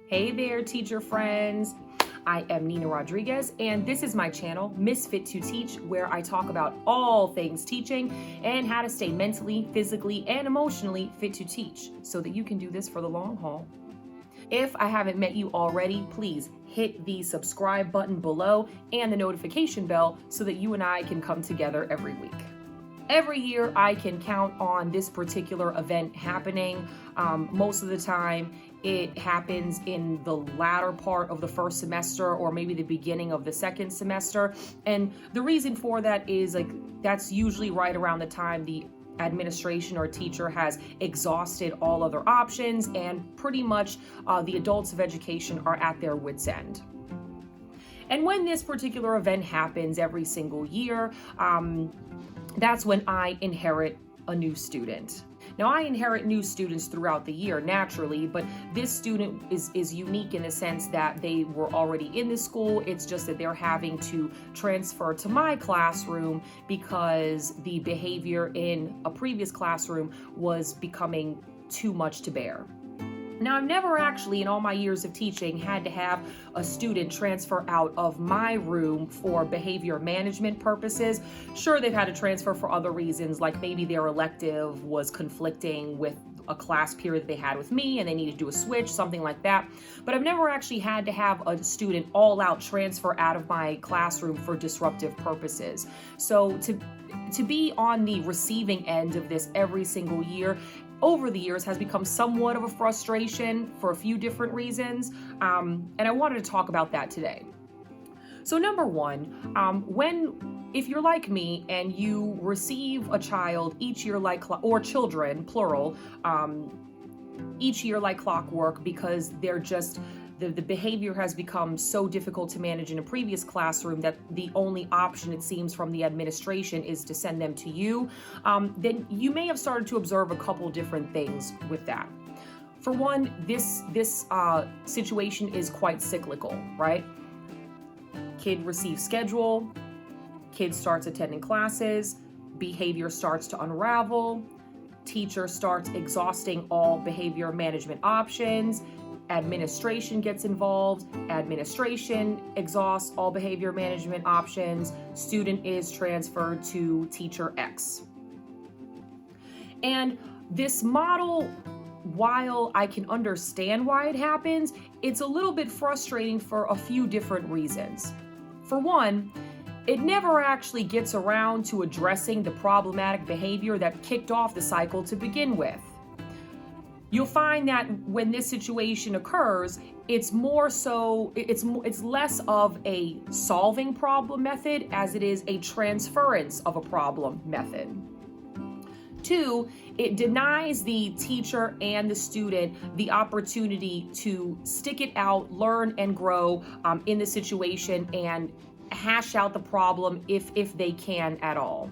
Hey there, teacher friends. I am Nina Rodriguez, and this is my channel, Misfit to Teach, where I talk about all things teaching and how to stay mentally, physically, and emotionally fit to teach so that you can do this for the long haul. If I haven't met you already, please hit the subscribe button below and the notification bell so that you and I can come together every week. Every year I can count on this particular event happening. Most of the time it happens in the latter part of the first semester or maybe the beginning of the second semester. And the reason for that is that's usually right around the time the administration or teacher has exhausted all other options and pretty much the adults of education are at their wits' end. And when this particular event happens every single year, that's when I inherit a new student. Now, I inherit new students throughout the year naturally, but this student is unique in the sense that they were already in the school. It's just that they're having to transfer to my classroom because the behavior in a previous classroom was becoming too much to bear. Now, I've never actually, in all my years of teaching, had to have a student transfer out of my room for behavior management purposes. Sure, they've had to transfer for other reasons, like maybe their elective was conflicting with a class period that they had with me and they needed to do a switch, something like that. But I've never actually had to have a student all out transfer out of my classroom for disruptive purposes. So to be on the receiving end of this every single year over the years has become somewhat of a frustration for a few different reasons, and I wanted to talk about that today. So number one, if you're like me and you receive a child each year or children, plural, each year like clockwork because they're just, the behavior has become so difficult to manage in a previous classroom that the only option, it seems, from the administration is to send them to you, then you may have started to observe a couple different things with that. For one, this situation is quite cyclical, right? Kid receives schedule, kid starts attending classes, behavior starts to unravel, teacher starts exhausting all behavior management options, administration gets involved, administration exhausts all behavior management options, student is transferred to teacher X. And this model, while I can understand why it happens, it's a little bit frustrating for a few different reasons. For one, it never actually gets around to addressing the problematic behavior that kicked off the cycle to begin with. You'll find that when this situation occurs, it's less of a solving problem method as it is a transference of a problem method. Two, it denies the teacher and the student the opportunity to stick it out, learn and grow in the situation and hash out the problem if they can at all.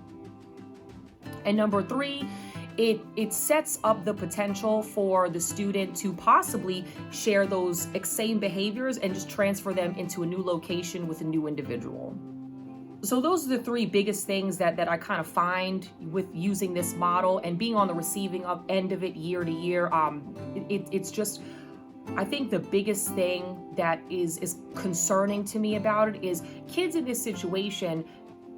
And number three, it sets up the potential for the student to possibly share those same behaviors and just transfer them into a new location with a new individual. So those are the three biggest things that I kind of find with using this model and being on the receiving end of it year to year. It's just, I think the biggest thing that is concerning to me about it is kids in this situation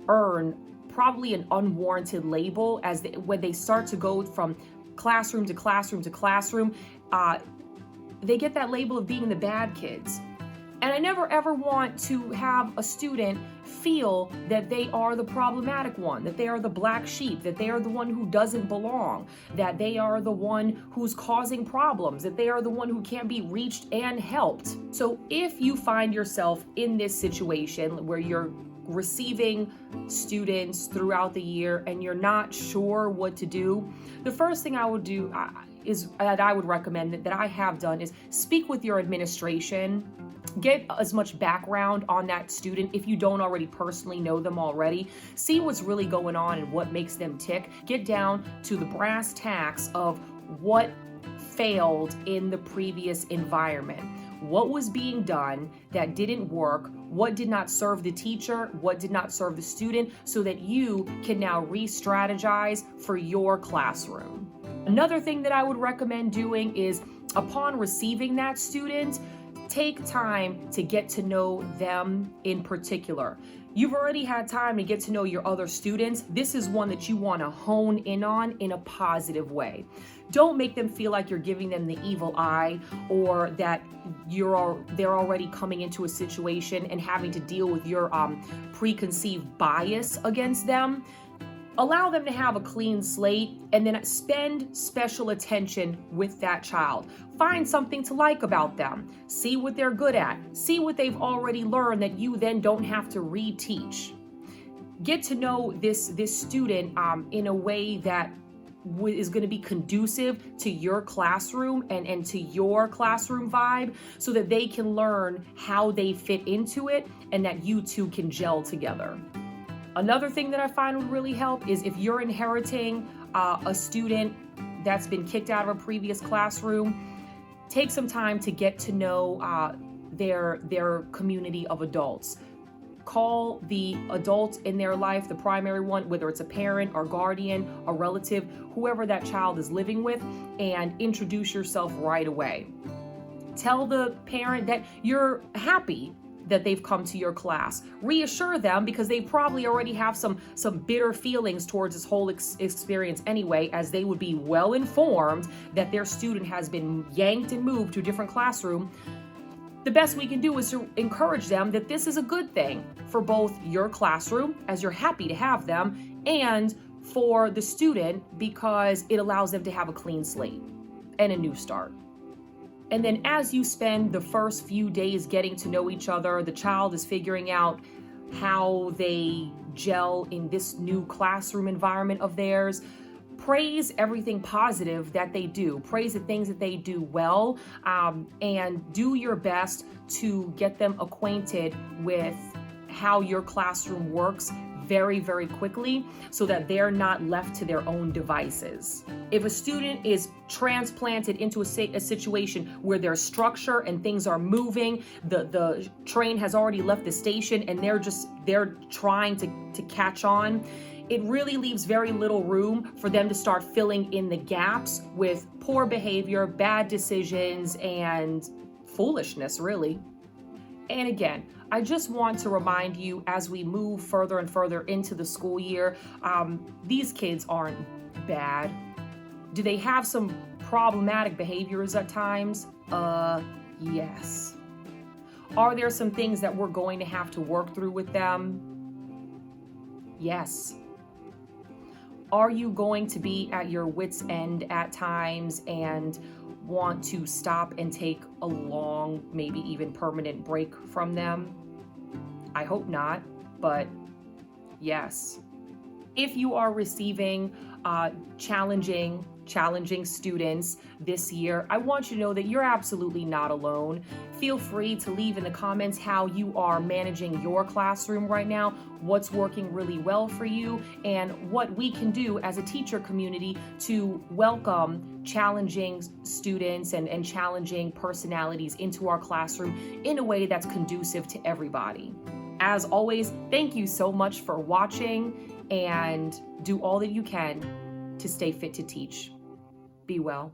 earn probably an unwarranted label when they start to go from classroom to classroom to classroom. They get that label of being the bad kids. And I never ever want to have a student feel that they are the problematic one, that they are the black sheep, that they are the one who doesn't belong, that they are the one who's causing problems, that they are the one who can't be reached and helped. So if you find yourself in this situation where you're receiving students throughout the year and you're not sure what to do, the first thing I would do I would recommend that I have done is speak with your administration. Get as much background on that student if you don't already personally know them already. See what's really going on and what makes them tick. Get down to the brass tacks of what failed in the previous environment. What was being done that didn't work? What did not serve the teacher? What did not serve the student? So that you can now re-strategize for your classroom. Another thing that I would recommend doing is upon receiving that student, Take time to get to know them in particular. You've already had time to get to know your other students. This is one that you want to hone in on in a positive way. Don't make them feel like you're giving them the evil eye, or that they're already coming into a situation and having to deal with your preconceived bias against them. Allow them to have a clean slate, and then spend special attention with that child. Find something to like about them. See what they're good at. See what they've already learned that you then don't have to reteach. Get to know this student in a way that is going to be conducive to your classroom and to your classroom vibe, so that they can learn how they fit into it and that you two can gel together. Another thing that I find would really help is if you're inheriting a student that's been kicked out of a previous classroom, take some time to get to know their community of adults. Call the adult in their life, the primary one, whether it's a parent or guardian, a relative, whoever that child is living with, and introduce yourself right away. Tell the parent that you're happy that they've come to your class. Reassure them, because they probably already have some bitter feelings towards this whole experience anyway, as they would be well informed that their student has been yanked and moved to a different classroom. The best we can do is to encourage them that this is a good thing for both your classroom, as you're happy to have them, and for the student, because it allows them to have a clean slate and a new start. And then as you spend the first few days getting to know each other, the child is figuring out how they gel in this new classroom environment of theirs. Praise everything positive that they do. Praise the things that they do well, and do your best to get them acquainted with how your classroom works very, very quickly, so that they're not left to their own devices. If a student is transplanted into a situation where there's structure and things are moving, the train has already left the station and they're trying to catch on, it really leaves very little room for them to start filling in the gaps with poor behavior, bad decisions, and foolishness, really. And again, I just want to remind you, as we move further and further into the school year, these kids aren't bad. Do they have some problematic behaviors at times? Yes. Are there some things that we're going to have to work through with them? Yes. Are you going to be at your wit's end at times and want to stop and take a long, maybe even permanent break from them? I hope not, but yes. If you are receiving challenging students this year, I want you to know that you're absolutely not alone. Feel free to leave in the comments how you are managing your classroom right now, what's working really well for you, and what we can do as a teacher community to welcome challenging students and challenging personalities into our classroom in a way that's conducive to everybody. As always, thank you so much for watching, and do all that you can to stay fit to teach. Be well.